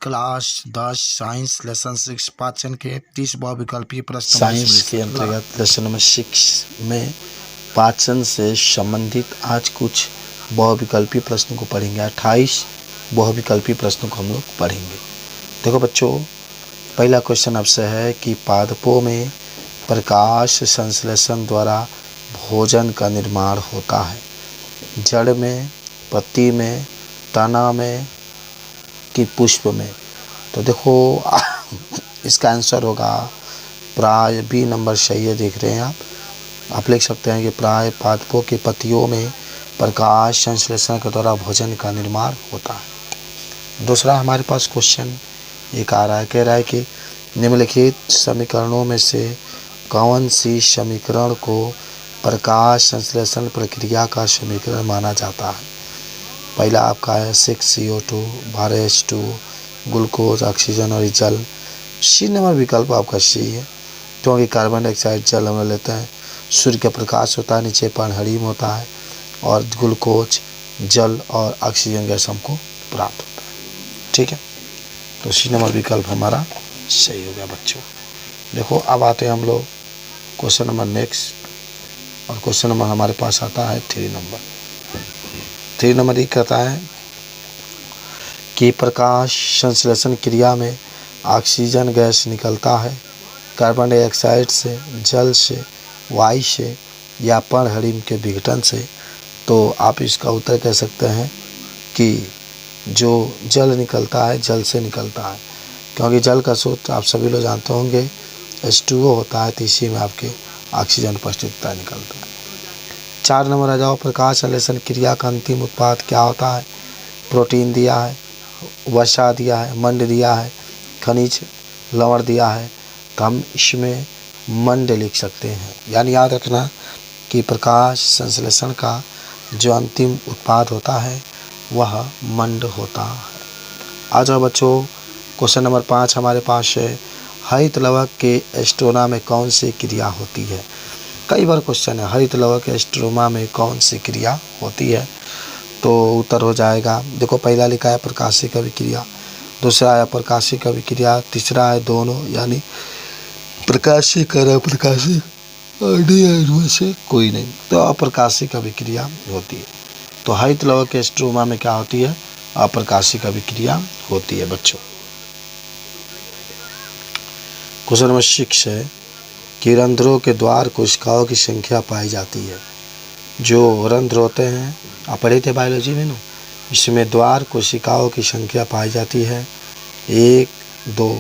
Class 10 science lesson 6 पाचन के 30 बहुविकल्पीय प्रश्न। साइंस के अंतर्गत लेसन नंबर 6 में पाचन से संबंधित आज कुछ बहुविकल्पीय प्रश्नों को पढ़ेंगे। 28 बहुविकल्पीय प्रश्नों को हम लोग पढ़ेंगे। देखो बच्चों, पहला क्वेश्चन आपसे है कि पादपों में प्रकाश संश्लेषण द्वारा भोजन का निर्माण होता है। जड़ में, पत्ती में, तना में कि पुष्प में? तो देखो इसका आंसर होगा प्राय बी नंबर सही है। देख रहे हैं आप लिख सकते हैं कि प्राय पादपों के पत्तियों में प्रकाश संश्लेषण के द्वारा भोजन का निर्माण होता है। दूसरा हमारे पास क्वेश्चन एक आ रहा है, कह रहा है कि निम्नलिखित समीकरणों में से कौन सी समीकरण को प्रकाश संश्लेषण प्रक्रिया का समीकरण माना जाता है? पहला आपका है 6CO2 भारे H2 ग्लूकोज ऑक्सीजन और जल। सी नंबर विकल्प आपका सी है, क्योंकि कार्बन डाइऑक्साइड जल हम लेते हैं, सूर्य का प्रकाश होता है, नीचे पानहरीम होता है और ग्लूकोज जल और ऑक्सीजन गैस हमको प्राप्त होता है। ठीक है, तो सी नंबर विकल्प हमारा सही हो गया बच्चों। देखो अब आते हैं हम लोग क्वेश्चन नंबर नेक्स्ट, और क्वेश्चन नंबर हमारे पास आता है 3 नंबर ये कहता है कि प्रकाश संश्लेषण क्रिया में ऑक्सीजन गैस निकलता है कार्बन डाइऑक्साइड से, जल से, वायु से या पर्णहरिम के विघटन से। तो आप इसका उत्तर कह सकते हैं कि जो जल निकलता है जल से निकलता है, क्योंकि जल का सूत्र आप सभी लोग जानते होंगे H2O होता है, तो इसी में आपके ऑक्सीजन उपस्थित निकलता है। 4 नंबर आ जाओ, प्रकाश संश्लेषण क्रिया का अंतिम उत्पाद क्या होता है? प्रोटीन दिया है, वसा दिया है, मंड दिया है, खनिज लवण दिया है, तो हम इसमें मंड लिख सकते हैं। यानी याद रखना कि प्रकाश संश्लेषण का जो अंतिम उत्पाद होता है वह मंड होता है। आ जाओ बच्चों, क्वेश्चन नंबर 5 हमारे पास है, हरित लवक के स्ट्रोमा में कौन सी क्रिया होती है? कई बार क्वेश्चन है, हरित लवक के स्ट्रोमा में कौन सी क्रिया होती है? तो उत्तर हो जाएगा, देखो पहला लिखा है प्रकाशिक अभिक्रिया, दूसरा है अप्रकाशिक अभिक्रिया, तीसरा है दोनों, यानी प्रकाशिक और अप्रकाशिक में से कोई नहीं, तो अप्रकाशिक अभिक्रिया होती है। तो हरित लवक के स्ट्रोमा में क्या होती है? अप्रकाशिक अभिक्रिया होती है बच्चों। क्वेश्चन नंबर 6 है कि रंध्रों के द्वार कोशिकाओं की संख्या पाई जाती है। जो रंध्र होते हैं आप पढ़े थे बायोलॉजी में ना, इसमें द्वार कोशिकाओं की संख्या पाई जाती है 1, 2,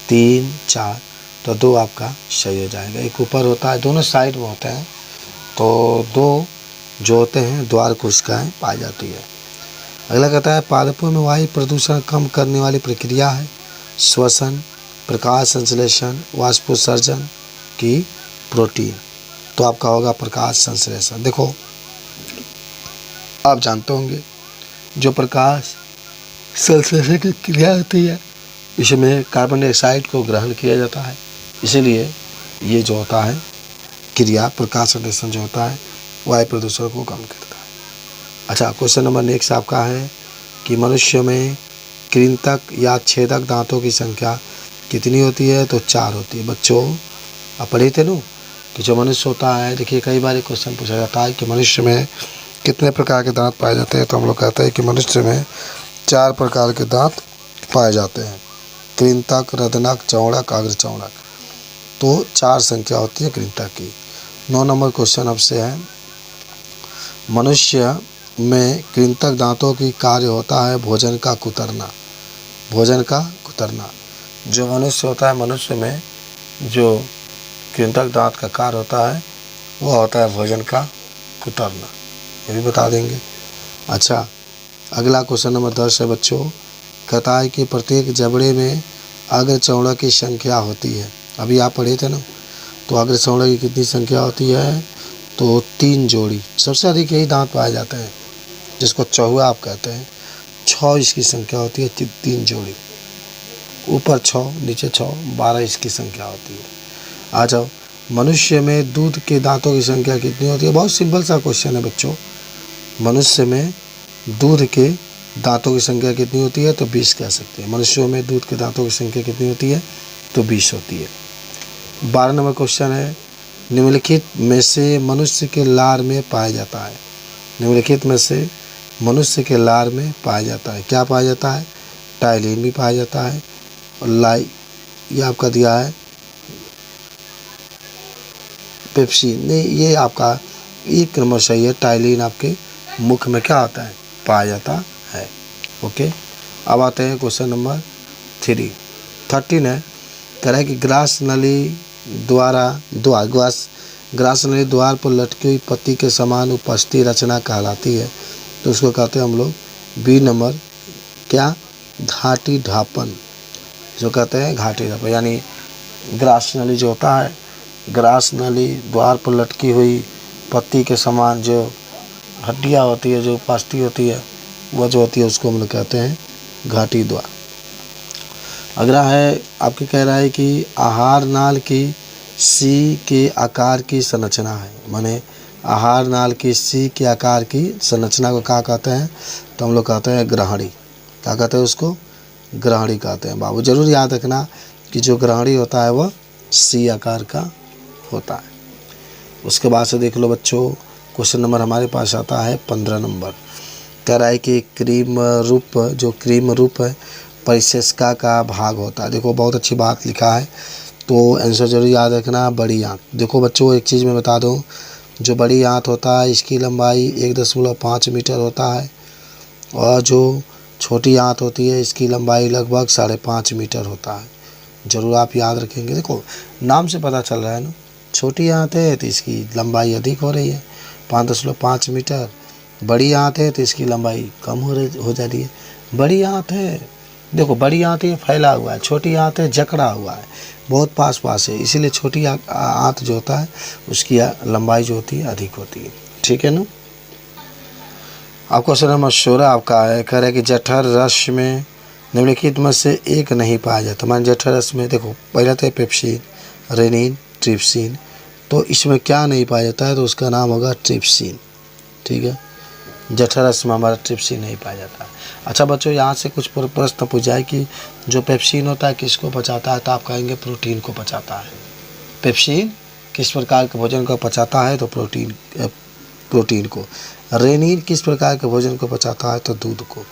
3, 4, तो 2 आपका सही हो जाएगा। एक ऊपर होता है, दोनों साइड में होते हैं, तो 2 जो होते हैं द्वार कोशिकाएं पाई जाती है। अगला कहता है पादपों में वायु प्रदूषण कम करने वाली प्रक्रिया है श्वसन, प्रकाश संश्लेषण, वाष्पोत्सर्जन की प्रोटीन? तो आपका होगा प्रकाश संश्लेषण। देखो आप जानते होंगे जो प्रकाश संश्लेषण की क्रिया होती है इसमें कार्बन डाइऑक्साइड को ग्रहण किया जाता है, इसीलिए ये जो होता है क्रिया प्रकाश संश्लेषण जो होता है वायु प्रदूषण को कम करता है। अच्छा, क्वेश्चन नंबर नेक्स्ट आपका है कि मनुष्य में कृंतक या छेदक दांतों की संख्या कितनी होती है? तो 4 होती है। बच्चों आप पढ़े थे ना कि जो मनुष्य होता है, देखिए कई बार क्वेश्चन पूछा जाता है कि मनुष्य में कितने प्रकार के दांत पाए जाते हैं? तो हम लोग कहते हैं कि मनुष्य में 4 प्रकार के दांत पाए जाते हैं, कृंतक, रदनक, चौड़क, अग्रचौड़क। तो 4 संख्या होती है कृंतक की। 9 नंबर क्वेश्चन आपसे है, मनुष्य में कृंतक दांतों की कार्य होता है भोजन का कुतरना। भोजन का कुतरना जो मनुष्य होता है, मनुष्य में जो कृंतक दांत का कार्य होता है वह होता है भोजन का कुतरना, ये भी बता देंगे। अच्छा, अगला क्वेश्चन नंबर 10 है बच्चों, कहता है कि प्रत्येक जबड़े में अग्रचौड़क की संख्या होती है। अभी आप पढ़े थे ना, तो अग्रचौड़क की कितनी संख्या होती है? तो 3 जोड़ी। सबसे अधिक यही दांत पाए जाते हैं जिसको चौहुआ आप कहते हैं। 6 इसकी संख्या होती है, 3 जोड़ी, ऊपर 6 नीचे 6, 12 इसकी संख्या होती है। आ जाओ, मनुष्य में दूध के दांतों की संख्या कितनी होती है? बहुत सिंपल सा क्वेश्चन है बच्चों। मनुष्य में दूध के दांतों की संख्या कितनी होती है, तो 20 कह सकते हैं। मनुष्यों में दूध के दांतों की संख्या कितनी होती है, तो 20 होती है। 12 नंबर क्वेश्चन है, निम्नलिखित में से मनुष्य के लार में पाया जाता है। निम्नलिखित में से मनुष्य के लार में पाया जाता है, क्या पाया जाता है, टाइलिन भी पाया जाता है और ये आपका दिया है पेप्सिन, नहीं ये आपका एक नंबर सही है। टाइलिन आपके मुख में क्या होता है, पाया जाता है। ओके, अब आते हैं क्वेश्चन नंबर 13 है, कह रहा है कि ग्रास नली द्वार पर लटकी हुई पत्ती के समान उपस्थिति रचना कहलाती है, तो उसको कहते हैं हम लोग बी नंबर क्या, घाटी ढापन, जो कहते हैं घाटी ढापन। यानी ग्रास नली जो होता है, ग्रास नली द्वार पर लटकी हुई पत्ती के समान जो हड्डियाँ होती है, जो उपस्थिति होती है, वह जो होती है उसको हम लोग कहते हैं घाटी द्वार। अगला है आपके कह रहा है कि आहार नाल की सी के आकार की संरचना है, माने आहार नाल की सी के आकार की संरचना को क्या कहते हैं, तो हम लोग कहते हैं ग्रहणी। क्या कहते हैं उसको, ग्रहणी कहते हैं। बाबू जरूर याद रखना कि जो ग्रहणी होता है वह सी आकार का होता है। उसके बाद से देख लो बच्चों, क्वेश्चन नंबर हमारे पास आता है 15 नंबर। कह रहा है कि क्रीम रूप है परिशेषका का भाग होता है। देखो बहुत अच्छी बात लिखा है, तो आंसर जरूर याद रखना, बड़ी आंत। देखो बच्चों एक चीज़ मैं बता दूं, जो बड़ी आंत होता है इसकी लंबाई 1.5 मीटर होता है और जो छोटी आंत होती है इसकी लंबाई लगभग 5.5 मीटर होता है। ज़रूर आप याद रखेंगे। देखो नाम से पता चल रहा है ना, छोटी आंत है तो इसकी लंबाई अधिक हो रही है 5.5 मीटर, बड़ी आंत है तो इसकी लंबाई कम हो जा रही है। बड़ी आंत है, देखो बड़ी आंत है फैला हुआ है, छोटी आंत है जकड़ा हुआ है, बहुत पास है, इसीलिए छोटी आंत जो होता है उसकी लंबाई जो होती है अधिक होती है। ठीक है ना। अब क्वेश्चन नंबर 16 आपका है, कह रहा है कि जठर रस में निम्नलिखित में से एक नहीं पाया जाता। मान जठर रस में देखो पहला तो पेप्सिन, रेनिन, ट्रिप्सिन, तो इसमें क्या नहीं पाया जाता है, तो उसका नाम होगा ट्रिप्सिन। ठीक है, जठर रस में हमारा ट्रिप्सिन नहीं पाया जाता है। अच्छा बच्चों, यहाँ से कुछ प्रश्न पूछ जाए कि जो पेप्सिन होता है किसको पचाता है, तो आप कहेंगे प्रोटीन को पचाता है। पेप्सिन किस प्रकार के भोजन को पचाता है, तो प्रोटीन को। रेनिन किस प्रकार के भोजन को पचाता है, तो दूध को।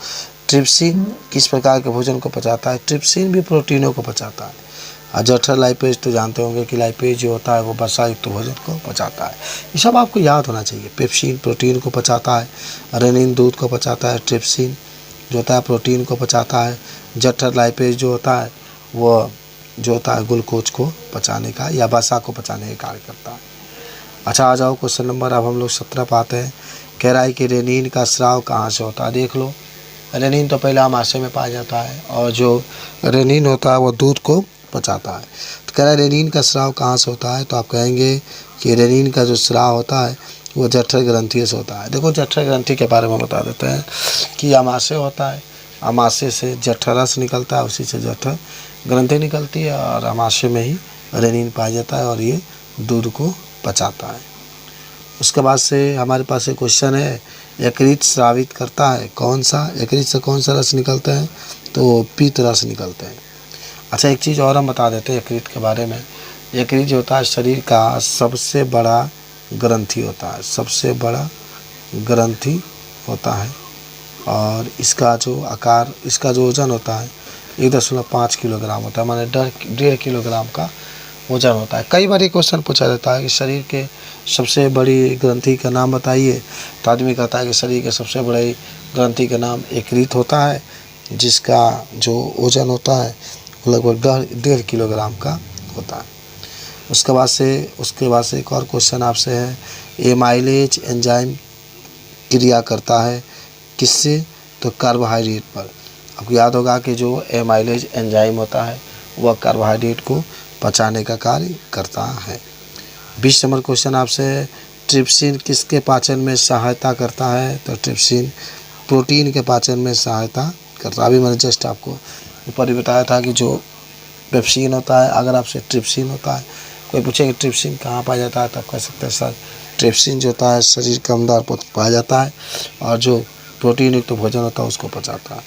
ट्रिप्सिन किस प्रकार के भोजन को पचाता है, ट्रिप्सिन भी प्रोटीनों को पचाता है। और जठर लाइपेज तो जानते होंगे कि लाइपेज जो होता है वो वसा युक्त भोजन को पचाता है। ये सब आपको याद होना चाहिए। पेप्सिन प्रोटीन को पचाता है, रेनिन दूध को पचाता है, ट्रिप्सिन जो होता है प्रोटीन को पचाता है, जठर लाइपेज जो होता है वो जो होता है ग्लूकोज को पचाने का या वसा को पचाने का कार्य करता है। अच्छा आ जाओ क्वेश्चन नंबर अब हम लोग 17 पाते हैं। कह रहा है कि रेनिन का स्राव कहाँ से होता है। देख लो, रेनिन तो पहले आमाशय में पाया जाता है और जो रेनिन होता है वो दूध को पचाता है। तो कह रहा है रेनिन का स्राव कहाँ से होता है, तो आप कहेंगे कि रेनिन का जो स्राव होता है वो जठर ग्रंथि से होता है। देखो जठर ग्रंथि के बारे में बता देते हैं कि आमाशय होता है, आमाशय से जठर रस निकलता है, उसी से जठर ग्रंथि निकलती है और आमाशय में ही रेनिन पाया जाता है और ये दूध को पचाता है। उसके बाद से हमारे पास एक क्वेश्चन है, यकृत स्रावित करता है कौन सा, यकृत से कौन सा रस निकलते हैं, तो पीत रस निकलते हैं। अच्छा एक चीज़ और हम बता देते हैं यकृत के बारे में। यकृत जो होता है शरीर का सबसे बड़ा ग्रंथि होता है, सबसे बड़ा ग्रंथि होता है और इसका जो आकार, इसका जो वजन होता है 1.5 किलोग्राम होता है, माने 1.5 किलोग्राम का वजन होता है। कई बार ये क्वेश्चन पूछा जाता है कि शरीर के सबसे बड़ी ग्रंथि का नाम बताइए, तो आदमी कहता है कि शरीर के सबसे बड़ी ग्रंथि का नाम यकृत होता है, जिसका जो वजन होता है लगभग 1.5 किलोग्राम का होता है। उसके बाद से एक और क्वेश्चन आपसे है, एमाइलेज एंजाइम क्रिया करता है किससे, तो कार्बोहाइड्रेट पर। आपको याद होगा कि जो एमाइलेज एंजाइम होता है वह कार्बोहाइड्रेट को पचाने का कार्य करता है। 20 नंबर क्वेश्चन आपसे, ट्रिप्सिन किसके पाचन में सहायता करता है, तो ट्रिप्सिन प्रोटीन के पाचन में सहायता करता है। अभी मैंने जस्ट आपको ऊपर ही बताया था कि जो पेप्सिन होता है, अगर आपसे ट्रिप्सिन होता है, कोई पूछेगा ट्रिप्सिन कहाँ पाया जाता है, तब कह सकते हैं सर ट्रिप्सिन जो होता है शरीर के अंदर पाया जाता है और जो प्रोटीन युक्त भोजन होता है उसको पचाता है।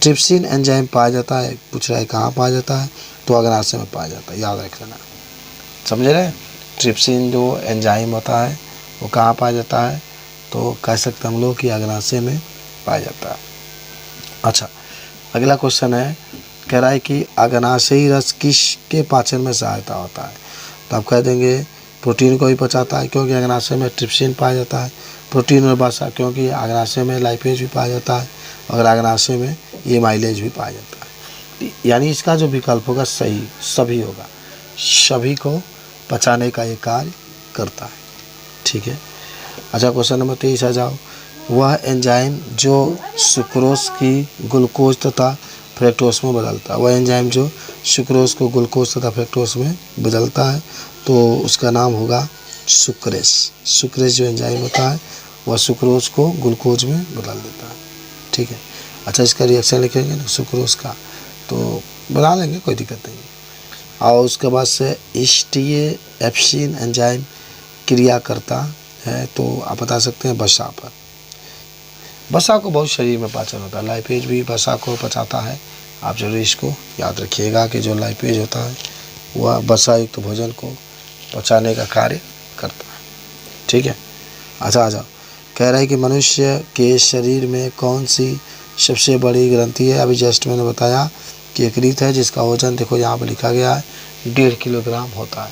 ट्रिप्सिन एंजाइम पाया जाता है, पूछ रहा है कहाँ पाया जाता है, तो अग्नाशय में पाया जाता है, याद रख लेना। समझ रहे हैं? ट्रिप्सिन जो एंजाइम होता है वो कहाँ पाया जाता है, तो कह सकते हम लोग कि अग्नाशय में पाया जाता है। अच्छा, अगला क्वेश्चन है, कह रहा है कि अग्नाशयी रस किसके पाचन में सहायता होता है, तो आप कह देंगे प्रोटीन को भी पचाता है क्योंकि अग्नाशय में ट्रिप्सिन पाया जाता है, प्रोटीन और वसा क्योंकि अग्नाशय में लाइपेज भी पाया जाता है, और अग्नाशय में ये माइलेज भी पाया जाता है। यानी इसका जो विकल्प होगा सही सभी होगा, सभी को पचाने का ये कार्य करता है। ठीक है। अच्छा, क्वेश्चन नंबर 23 आ जाओ। वह एंजाइम जो सुक्रोज की ग्लूकोज तथा फ्रक्टोज में बदलता है, वह एंजाइम जो सुक्रोज को ग्लूकोज तथा फ्रक्टोज में बदलता है, तो उसका नाम होगा सुक्रेज। सुक्रेज जो एंजाइम होता है वह सुक्रोज को ग्लूकोज में बदल देता है। ठीक है। अच्छा, इसका रिएक्शन लिखेंगे ना सुक्रोज का, तो बना लेंगे, कोई दिक्कत नहीं। और उसके बाद से एस्टिएप्सिन एंजाइम क्रिया करता है, तो आप बता सकते हैं वसा पर। वसा को बहुत शरीर में पाचन होता है, लाइपेज भी वसा को पचाता है। आप जरूर इसको याद रखिएगा कि जो लाइपेज होता है वह वसा युक्त भोजन को पचाने का कार्य करता है। ठीक है। अच्छा, आ जाओ। कह रहा है कि मनुष्य के शरीर में कौन सी सबसे बड़ी ग्रंथि है। अभी जस्ट मैंने बताया कि यकृत है, जिसका वजन देखो यहाँ पर लिखा गया है 1.5 किलोग्राम होता है।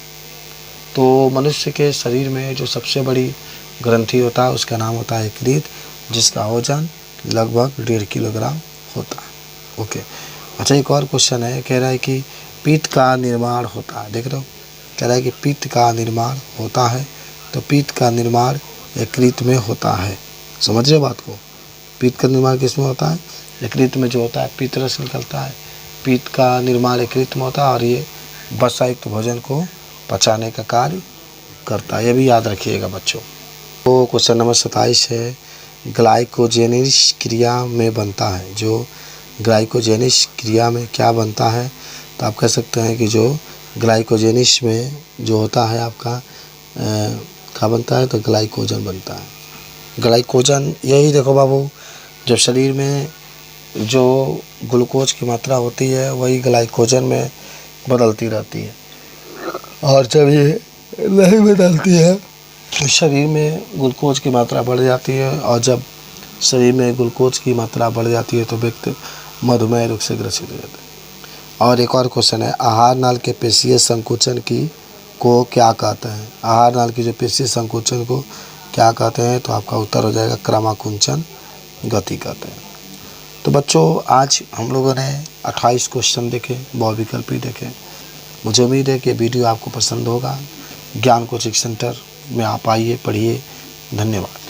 तो मनुष्य के शरीर में जो सबसे बड़ी ग्रंथि होता है उसका नाम होता है यकृत, जिसका वजन लगभग 1.5 किलोग्राम होता है। ओके। अच्छा, एक और क्वेश्चन है, कह रहा है कि पित्त का निर्माण होता है। देख रहे हो, कह रहा है कि पित्त का निर्माण होता है, तो पित्त का निर्माण यकृत में होता है। समझ रहे बात को? पित्त का निर्माण किस में होता है? यकृत में जो होता है पित्त रस निकलता है, पित्त का निर्माण यकृत में होता है, और ये वसा युक्त भोजन को पचाने का कार्य करता है। ये भी याद रखिएगा बच्चों। तो क्वेश्चन नंबर 27 है, ग्लाइकोजेनिस क्रिया में बनता है। जो ग्लाइकोजेनिस क्रिया में क्या बनता है, तो आप कह सकते हैं कि जो ग्लाइकोजेनिस में जो होता है आपका क्या बनता है, तो ग्लाइकोजन बनता है। ग्लाइकोजन यही देखो बाबू, जब शरीर में जो ग्लूकोज की मात्रा होती है वही ग्लाइकोजन में बदलती रहती है, और जब ये नहीं बदलती है तो शरीर में ग्लूकोज की मात्रा बढ़ जाती है, और जब शरीर में ग्लूकोज की मात्रा बढ़ जाती है तो व्यक्ति मधुमेह रोग से ग्रसित हो जाता है। और एक और क्वेश्चन है, आहार नाल के पेशीय संकुचन को क्या कहते हैं। आहार नाल की जो पेशीय संकुचन को क्या कहते हैं, तो आपका उत्तर हो जाएगा क्रमाकुंचन गति कहते हैं। तो बच्चों, आज हम लोगों ने 28 क्वेश्चन देखे, बहुविकल्पी देखे। मुझे उम्मीद है कि वीडियो आपको पसंद होगा। ज्ञान कोचिंग सेंटर में आप आइए, पढ़िए। धन्यवाद।